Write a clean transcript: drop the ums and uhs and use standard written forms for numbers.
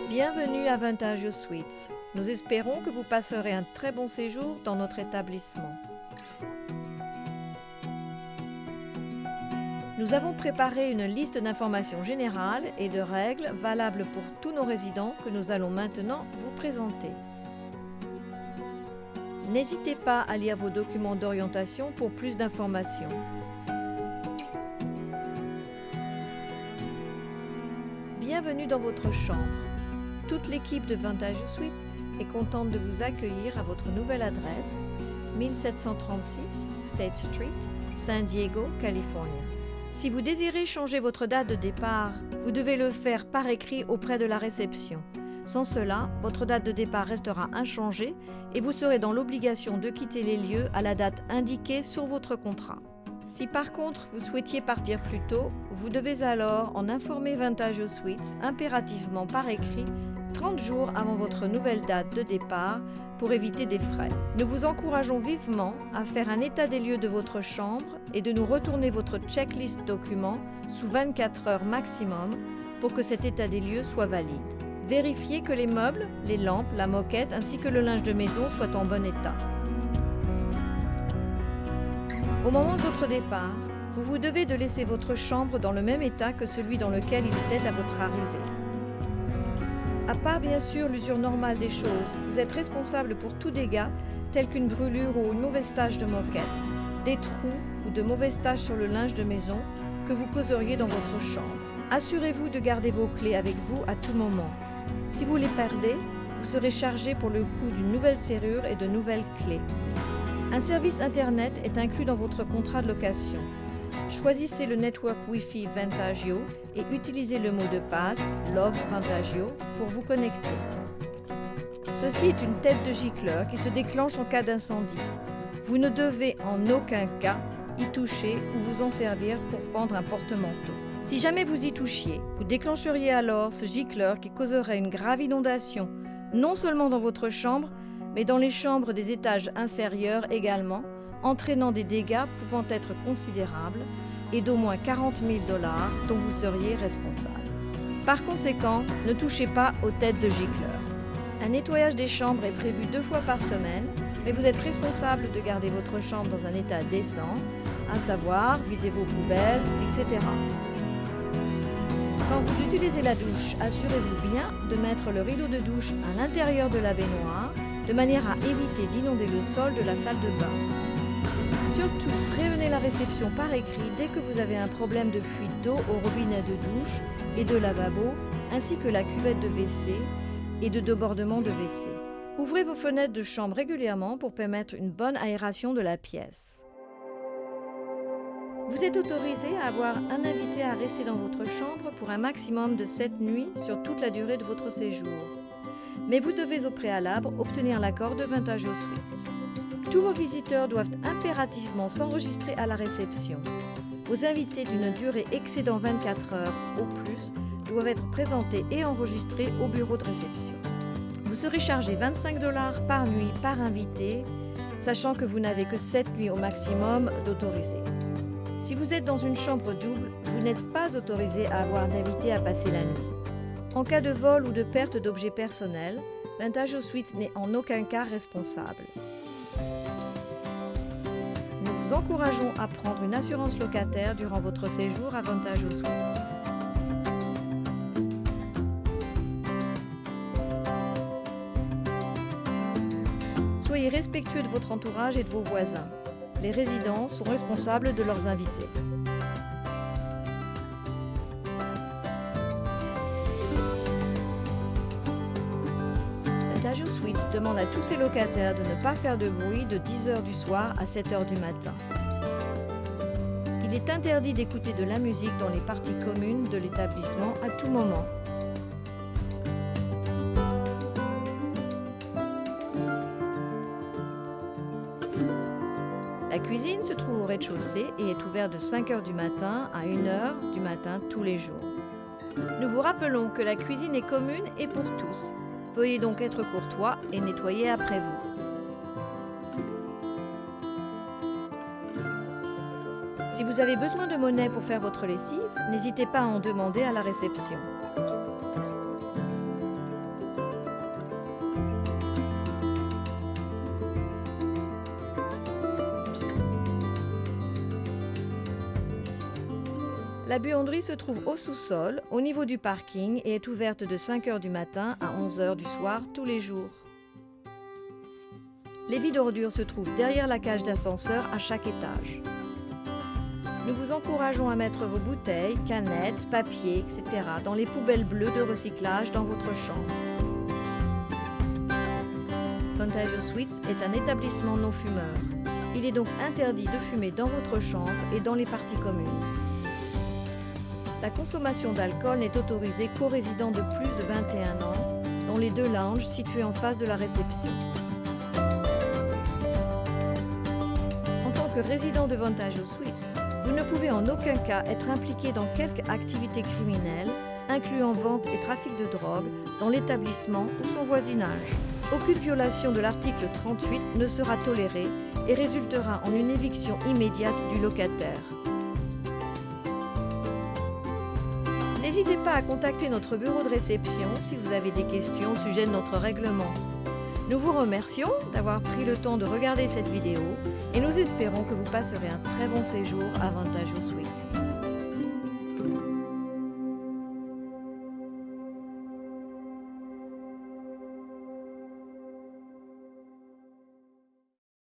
Bienvenue à Vantaggio Suites. Nous espérons que vous passerez un très bon séjour dans notre établissement. Nous avons préparé une liste d'informations générales et de règles valables pour tous nos résidents que nous allons maintenant vous présenter. N'hésitez pas à lire vos documents d'orientation pour plus d'informations. Bienvenue dans votre chambre. Toute l'équipe de Vantaggio Suites est contente de vous accueillir à votre nouvelle adresse, 1736 State Street, San Diego, Californie. Si vous désirez changer votre date de départ, vous devez le faire par écrit auprès de la réception. Sans cela, votre date de départ restera inchangée et vous serez dans l'obligation de quitter les lieux à la date indiquée sur votre contrat. Si par contre vous souhaitiez partir plus tôt, vous devez alors en informer Vantaggio Suites impérativement par écrit 30 jours avant votre nouvelle date de départ pour éviter des frais. Nous vous encourageons vivement à faire un état des lieux de votre chambre et de nous retourner votre checklist document sous 24 heures maximum pour que cet état des lieux soit valide. Vérifiez que les meubles, les lampes, la moquette ainsi que le linge de maison soient en bon état. Au moment de votre départ, vous vous devez de laisser votre chambre dans le même état que celui dans lequel il était à votre arrivée. À part bien sûr l'usure normale des choses, vous êtes responsable pour tout dégât tel qu'une brûlure ou une mauvaise tache de moquette, des trous ou de mauvaises taches sur le linge de maison que vous causeriez dans votre chambre. Assurez-vous de garder vos clés avec vous à tout moment. Si vous les perdez, vous serez chargé pour le coût d'une nouvelle serrure et de nouvelles clés. Un service Internet est inclus dans votre contrat de location. Choisissez le network Wi-Fi Vantaggio et utilisez le mot de passe Love Vantaggio pour vous connecter. Ceci est une tête de gicleur qui se déclenche en cas d'incendie. Vous ne devez en aucun cas y toucher ou vous en servir pour pendre un porte-manteau. Si jamais vous y touchiez, vous déclencheriez alors ce gicleur qui causerait une grave inondation, non seulement dans votre chambre, mais dans les chambres des étages inférieurs également, entraînant des dégâts pouvant être considérables et d'au moins 40 000 $ dont vous seriez responsable. Par conséquent, ne touchez pas aux têtes de gicleurs. Un nettoyage des chambres est prévu 2 fois par semaine, mais vous êtes responsable de garder votre chambre dans un état décent, à savoir vider vos poubelles, etc. Quand vous utilisez la douche, assurez-vous bien de mettre le rideau de douche à l'intérieur de la baignoire, de manière à éviter d'inonder le sol de la salle de bain. Surtout, prévenez la réception par écrit dès que vous avez un problème de fuite d'eau au robinet de douche et de lavabo, ainsi que la cuvette de WC et de débordement de WC. Ouvrez vos fenêtres de chambre régulièrement pour permettre une bonne aération de la pièce. Vous êtes autorisé à avoir un invité à rester dans votre chambre pour un maximum de 7 nuits sur toute la durée de votre séjour. Mais vous devez au préalable obtenir l'accord de Vantaggio Suites. Tous vos visiteurs doivent impérativement s'enregistrer à la réception. Vos invités d'une durée excédant 24 heures au plus doivent être présentés et enregistrés au bureau de réception. Vous serez chargé 25 $ par nuit par invité, sachant que vous n'avez que 7 nuits au maximum d'autorisés. Si vous êtes dans une chambre double, vous n'êtes pas autorisé à avoir d'invité à passer la nuit. En cas de vol ou de perte d'objets personnels, Vantaggio Suites n'est en aucun cas responsable. Nous vous encourageons à prendre une assurance locataire durant votre séjour à Vantaggio Suites. Soyez respectueux de votre entourage et de vos voisins. Les résidents sont responsables de leurs invités. Vantaggio Suites demande à tous ses locataires de ne pas faire de bruit de 10 h du soir à 7 h du matin. Il est interdit d'écouter de la musique dans les parties communes de l'établissement à tout moment. La cuisine se trouve au rez-de-chaussée et est ouverte de 5 h du matin à 1 h du matin tous les jours. Nous vous rappelons que la cuisine est commune et pour tous. Veuillez donc être courtois et nettoyer après vous. Si vous avez besoin de monnaie pour faire votre lessive, n'hésitez pas à en demander à la réception. La buanderie se trouve au sous-sol, au niveau du parking et est ouverte de 5 h du matin à 11 h du soir tous les jours. Les vides ordures se trouvent derrière la cage d'ascenseur à chaque étage. Nous vous encourageons à mettre vos bouteilles, canettes, papiers, etc. dans les poubelles bleues de recyclage dans votre chambre. Vantaggio Suites est un établissement non-fumeur. Il est donc interdit de fumer dans votre chambre et dans les parties communes. La consommation d'alcool n'est autorisée qu'aux résidents de plus de 21 ans, dans les 2 lounges situés en face de la réception. En tant que résident de Vantaggio Suites, vous ne pouvez en aucun cas être impliqué dans quelque activité criminelle, incluant vente et trafic de drogue, dans l'établissement ou son voisinage. Aucune violation de l'article 38 ne sera tolérée et résultera en une éviction immédiate du locataire. N'hésitez pas à contacter notre bureau de réception si vous avez des questions au sujet de notre règlement. Nous vous remercions d'avoir pris le temps de regarder cette vidéo et nous espérons que vous passerez un très bon séjour à Vantaggio Suites.